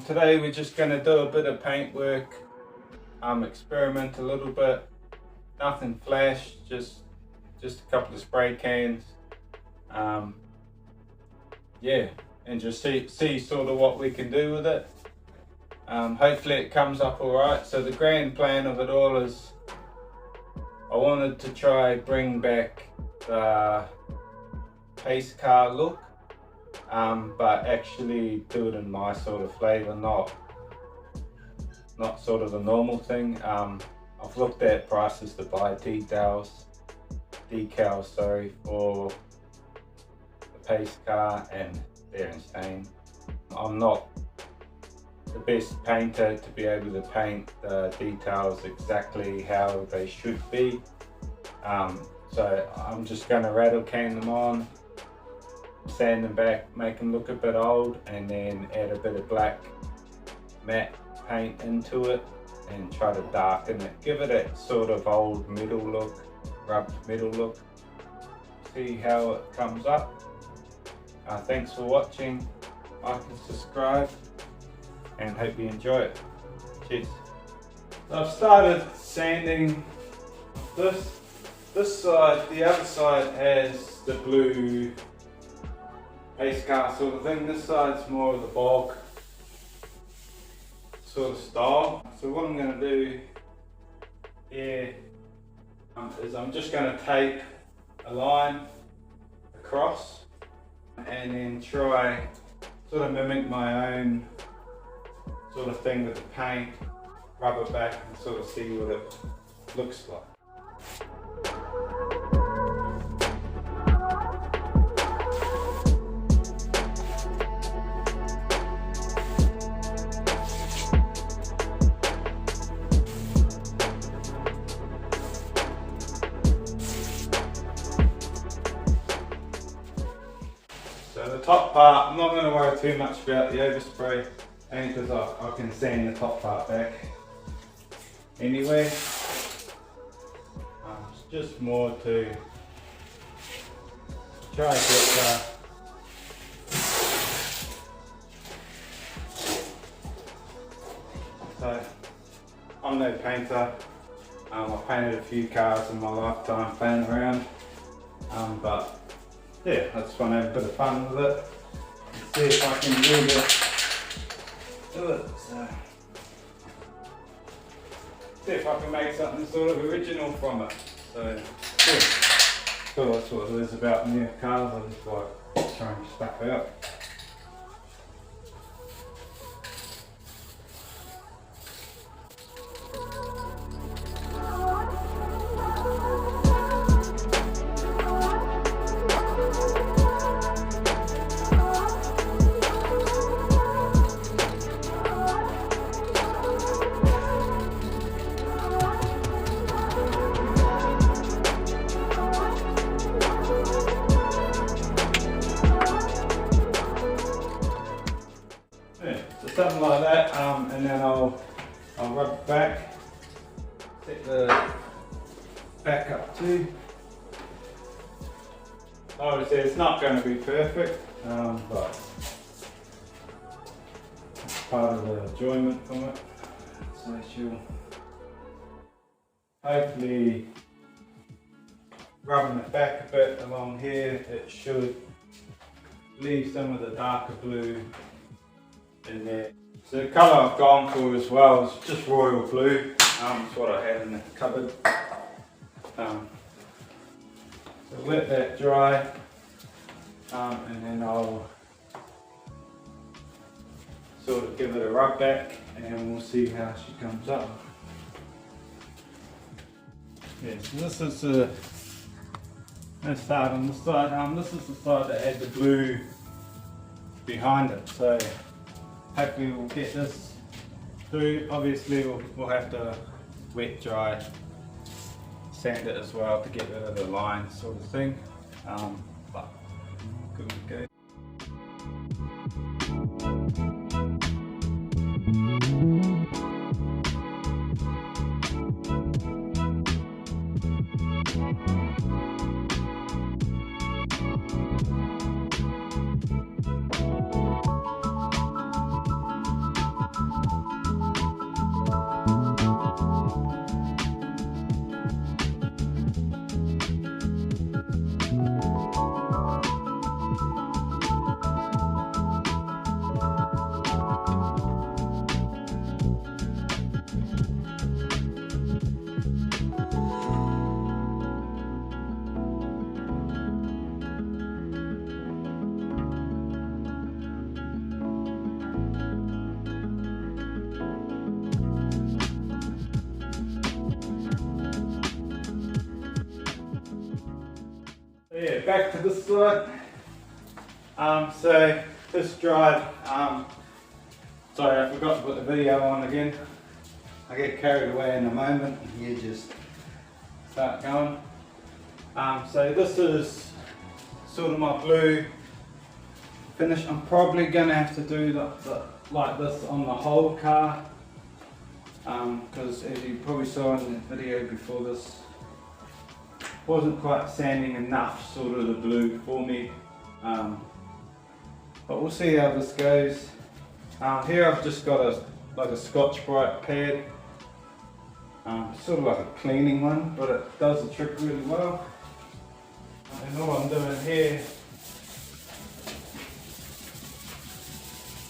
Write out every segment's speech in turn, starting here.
Today we're just going to do a bit of paint work, experiment a little bit. Nothing flash, just a couple of spray cans. Yeah, and just see sort of what we can do with it. Hopefully it comes up alright. So the grand plan of it all is I wanted to try bring back the Pacecar look, but actually do it in my sort of flavour, not sort of the normal thing. I've looked at prices to buy decals for the Pacecar, and they're insane. I'm not the best painter to be able to paint the details exactly how they should be, so I'm just going to rattle can them on, sand them back, make them look a bit old, and then add a bit of black matte paint into it and try to darken it, give it that sort of old metal look, rubbed metal look. See how it comes up. Thanks for watching, like and subscribe, and hope you enjoy it. Cheers. So I've started sanding this side. The other side has the blue Pacecar sort of thing. This side's more of the bog sort of style. So what I'm going to do here is I'm just going to tape a line across and then try sort of mimic my own sort of thing with the paint, rub it back and sort of see what it looks like. So the top part, I'm not going to worry too much about the overspray, only because I can sand the top part back anyway. It's just more to try to get so I'm no painter. I've painted a few cars in my lifetime playing around, but yeah, I just want to have a bit of fun with it and see if I can do it. So, see if I can make something sort of original from it. So, yeah. So that's what it is about new cars. I just like trying stuff out. Something like that, and then I'll rub it back, set the back up too. Obviously it's not going to be perfect, but it's part of the enjoyment from it. So she'll hopefully rubbing it back a bit along here, it should leave some of the darker blue in there. So the colour I've gone for as well is just royal blue. It's what I had in the cupboard. So let that dry, and then I'll sort of give it a rub back, and we'll see how she comes up. Yeah, so this is the. Let's start on this side. This is the side that had the blue behind it. So hopefully we'll get this through. Obviously we'll have to wet dry, sand it as well to get rid of the line sort of thing. But good we go. Yeah, back to this side. So this drive, sorry I forgot to put the video on again. I get carried away in a moment and you just start going. So this is sort of my blue finish. I'm probably going to have to do like this on the whole car, because as you probably saw in the video before, this wasn't quite sanding enough, sort of the blue for me. But we'll see how this goes. Here I've just got a Scotch-Brite pad, sort of like a cleaning one, but it does the trick really well. And all I'm doing here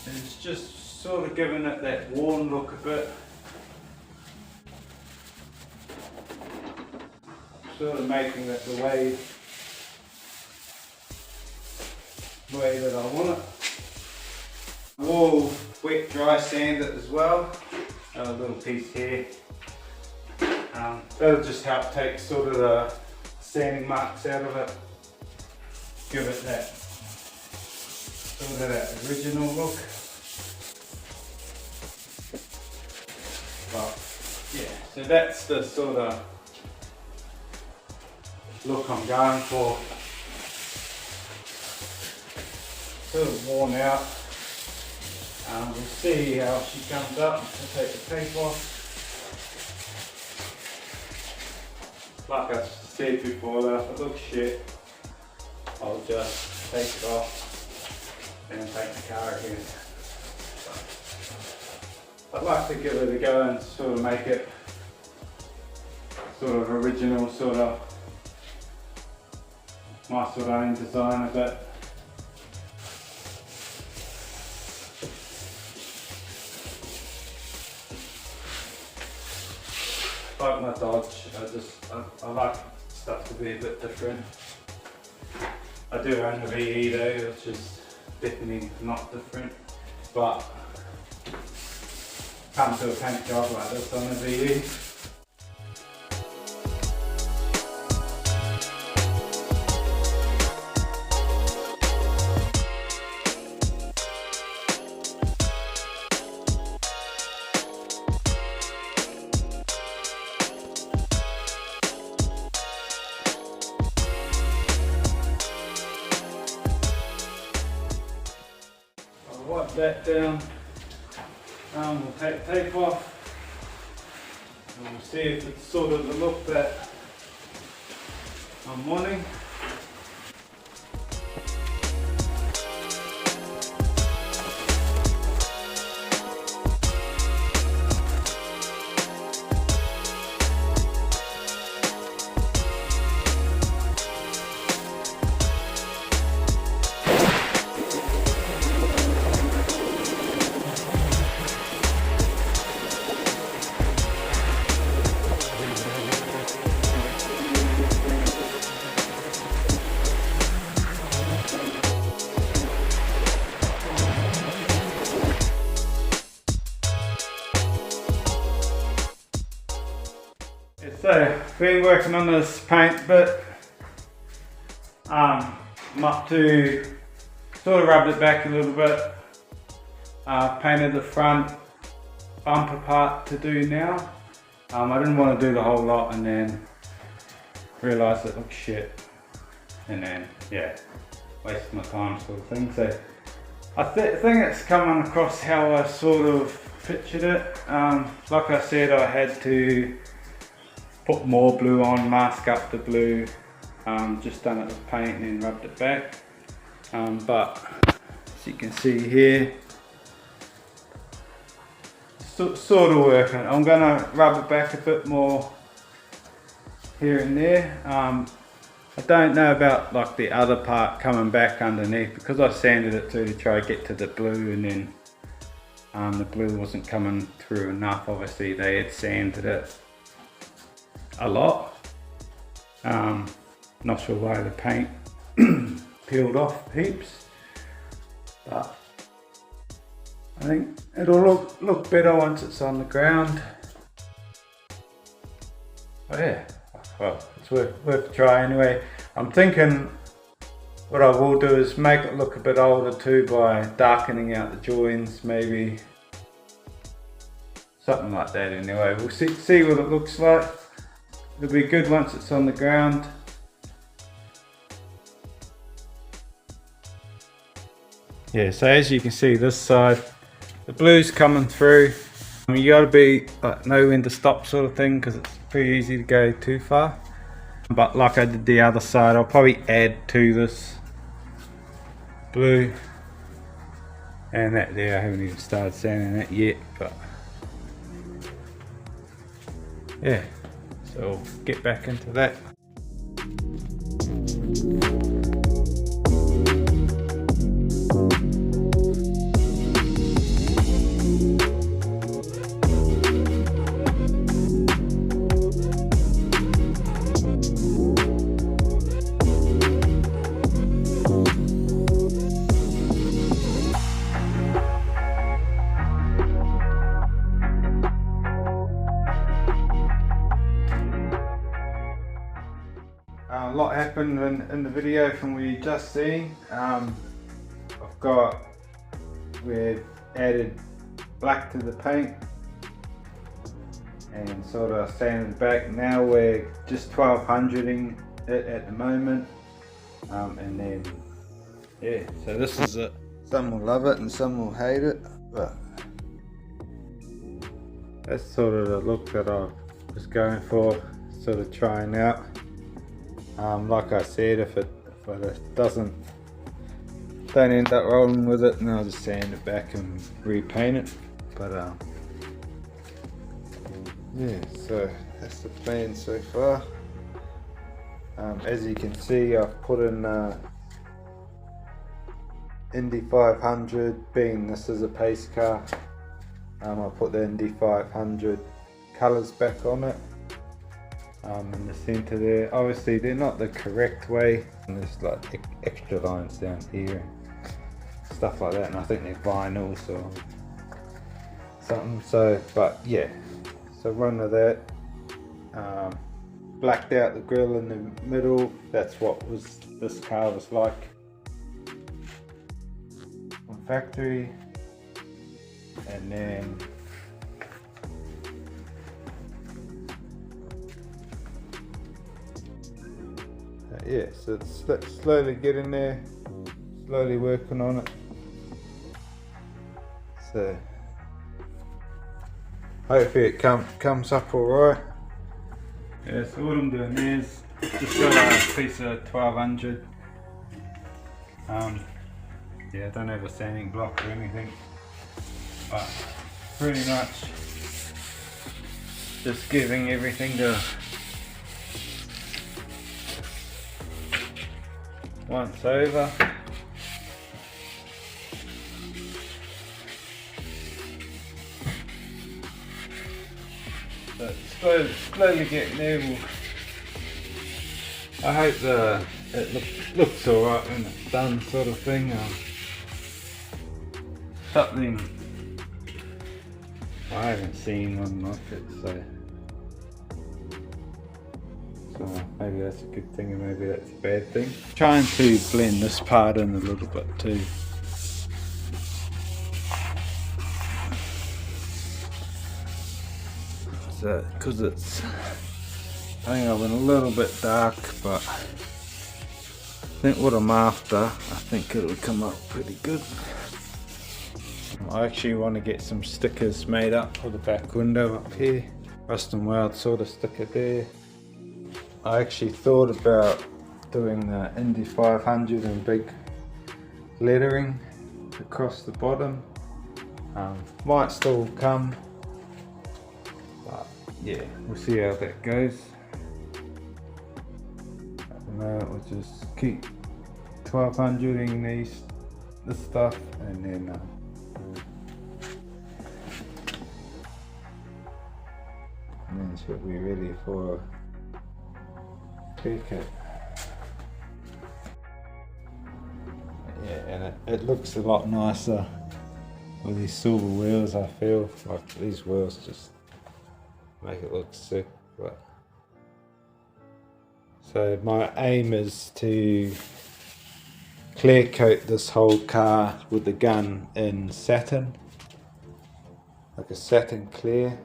is just sort of giving it that worn look a bit. Sort of making it the way that I want it. We'll wet dry sand it as well. A little piece here. That'll just help take sort of the sanding marks out of it. Give it that sort of that original look. But yeah, so that's the sort of look I'm going for. Sort of worn out. We'll see how she comes up. I'll take the tape off. Like I said before, though, if it looks shit, I'll just take it off and take the car again. I'd like to give it a go and sort of make it sort of original, sort of my sort of own design a bit. Like my Dodge, I like stuff to be a bit different. I do own a VE though, which is definitely not different, but come to a paint job like this on a VE. Wipe that down, we'll take tape off and we'll see if it's sort of the look that I'm wanting. So, been working on this paint bit. I'm up to sort of rubbed it back a little bit. Painted the front bumper part to do now. I didn't want to do the whole lot and then realised it looked shit. And then, yeah, wasted my time sort of thing. So, I think it's coming across how I sort of pictured it. Like I said, I had to put more blue on, mask up the blue, just done it with paint and then rubbed it back. But as you can see here, sort of working. I'm gonna rub it back a bit more here and there. I don't know about like the other part coming back underneath because I sanded it to try to get to the blue, and then the blue wasn't coming through enough. Obviously they had sanded it a lot. Not sure why the paint peeled off heaps, but I think it'll look better once it's on the ground. Oh yeah, well, it's worth a try anyway. I'm thinking what I will do is make it look a bit older too by darkening out the joins, maybe something like that. Anyway, we'll see what it looks like. It'll be good once it's on the ground. Yeah, so as you can see this side, the blue's coming through. You gotta be know when to stop sort of thing, because it's pretty easy to go too far. But like I did the other side, I'll probably add to this blue. And that there, I haven't even started sanding that yet, but yeah, so we'll get back into that. A lot happened in the video from what you just seen. We've added black to the paint and sort of sanded back. Now we're just 1200ing it at the moment, and then yeah, so this is it. Some will love it and some will hate it, but that's sort of the look that I was going for, sort of trying out. Like I said, if it don't end up rolling with it, then I'll just sand it back and repaint it. But yeah, so that's the plan so far. As you can see, I've put in Indy500, being this is a Pacecar. I put the Indy500 colours back on it. In the center there. Obviously they're not the correct way, and there's like extra lines down here and stuff like that, and I think they're vinyls or something. So, but yeah, so one of that. Blacked out the grille in the middle. That's what this car was like on factory. And then yeah, so it's slowly getting there, slowly working on it. So hopefully it comes up alright. Yeah, so what I'm doing there is just got a piece of 1200. Yeah, I don't have a sanding block or anything, but pretty much just giving everything to once over. So slowly getting there. I hope it looks alright when it's done, sort of thing. Something I haven't seen one like it, so maybe that's a good thing and maybe that's a bad thing. Trying to blend this part in a little bit too. So, because it's, I think I went a little bit dark, but I think what I'm after, I think it'll come up pretty good. I actually want to get some stickers made up for the back window up here. Rust and Weld sort of sticker there. I actually thought about doing the Indy500 in big lettering across the bottom. Might still come, but yeah, we'll see how that goes. At the moment we'll just keep 1200ing this stuff, and then she'll be ready for haircut. Yeah, and it looks a lot nicer with these silver wheels. I feel like these wheels just make it look sick, but So my aim is to clear coat this whole car with the gun in satin, like a satin clear.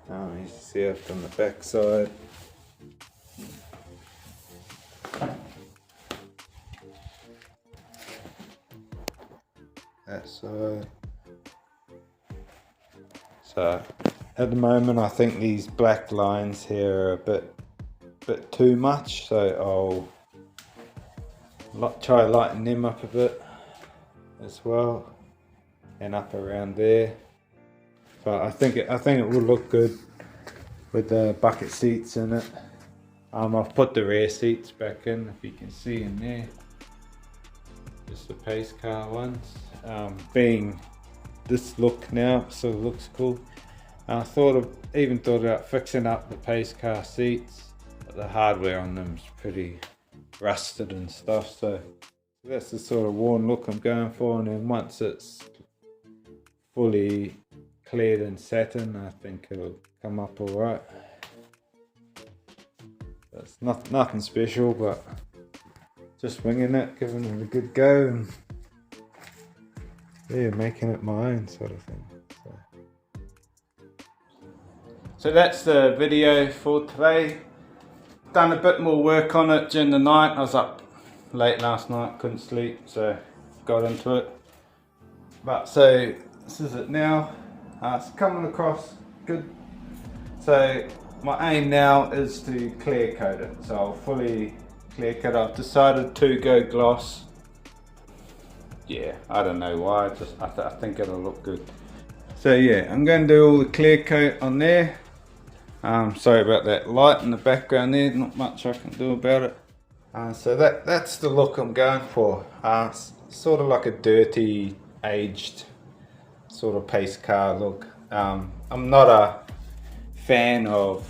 You see it from the back side. That side. So at the moment I think these black lines here are a bit too much, so I'll try lighten them up a bit as well, and up around there. But I think it will look good with the bucket seats in it. I've put the rear seats back in, if you can see in there, just the Pacecar ones. Being this look now, sort of looks cool. I even thought about fixing up the Pacecar seats, but the hardware on them is pretty rusted and stuff, so that's the sort of worn look I'm going for. And then once it's fully cleared in satin, I think it'll come up alright. It's nothing special, but just winging it, giving it a good go, and yeah, making it my own sort of thing. So that's the video for today. Done a bit more work on it during the night. I was up late last night, couldn't sleep, so got into it. But so this is it now. It's coming across good. So my aim now is to clear coat it. So I'll fully clear coat. I've decided to go gloss. Yeah, I don't know why. I think it'll look good. So yeah, I'm going to do all the clear coat on there. Sorry about that light in the background there, not much I can do about it. So that's the look I'm going for. Sort of like a dirty, aged sort of Pacecar look. I'm not a fan of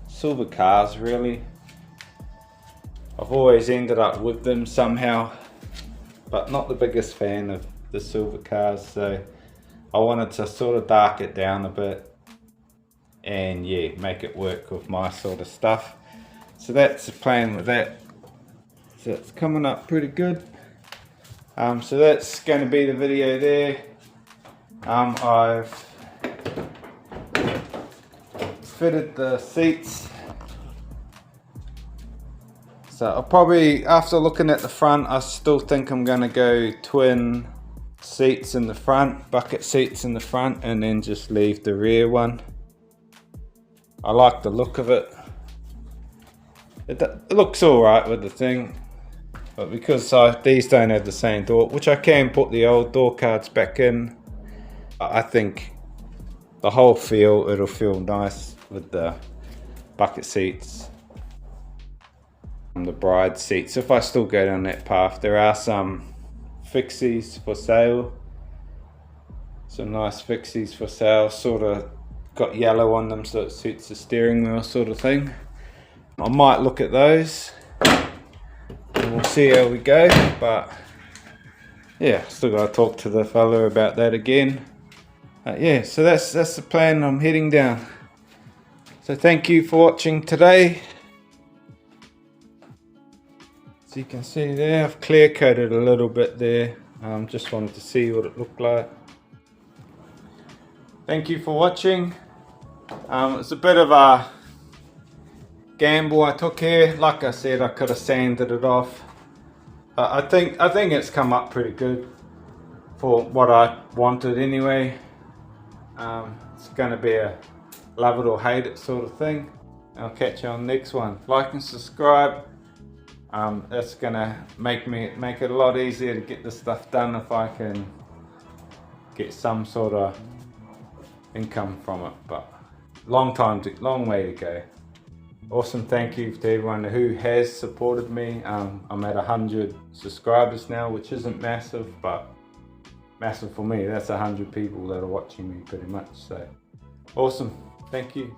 silver cars really. I've always ended up with them somehow, but not the biggest fan of the silver cars, so I wanted to sort of dark it down a bit and yeah, make it work with my sort of stuff. So that's the plan with that. So it's coming up pretty good. So that's going to be the video there. I've fitted the seats. So I'll probably, after looking at the front, I still think I'm going to go twin seats in the front, bucket seats in the front, and then just leave the rear one. I like the look of it. It looks alright with the thing, but because these don't have the same door, which I can put the old door cards back in, I think the whole it'll feel nice with the bucket seats and the bride seats. If I still go down that path, there are some fixies for sale, some nice fixies for sale, sort of got yellow on them so it suits the steering wheel sort of thing. I might look at those and we'll see how we go, but yeah, still got to talk to the fella about that again. Yeah, so that's the plan. I'm heading down. So thank you for watching today. So you can see there, I've clear coated a little bit there. Just wanted to see what it looked like. Thank you for watching. It's a bit of a gamble I took here. Like I said, I could have sanded it off. I think it's come up pretty good for what I wanted anyway. It's going to be a love it or hate it sort of thing. I'll catch you on the next one. Like and subscribe. That's going to make it a lot easier to get this stuff done if I can get some sort of income from it. But long way to go. Awesome, thank you to everyone who has supported me. I'm at 100 subscribers now, which isn't massive, but massive for me. That's 100 people that are watching me pretty much. So awesome, thank you.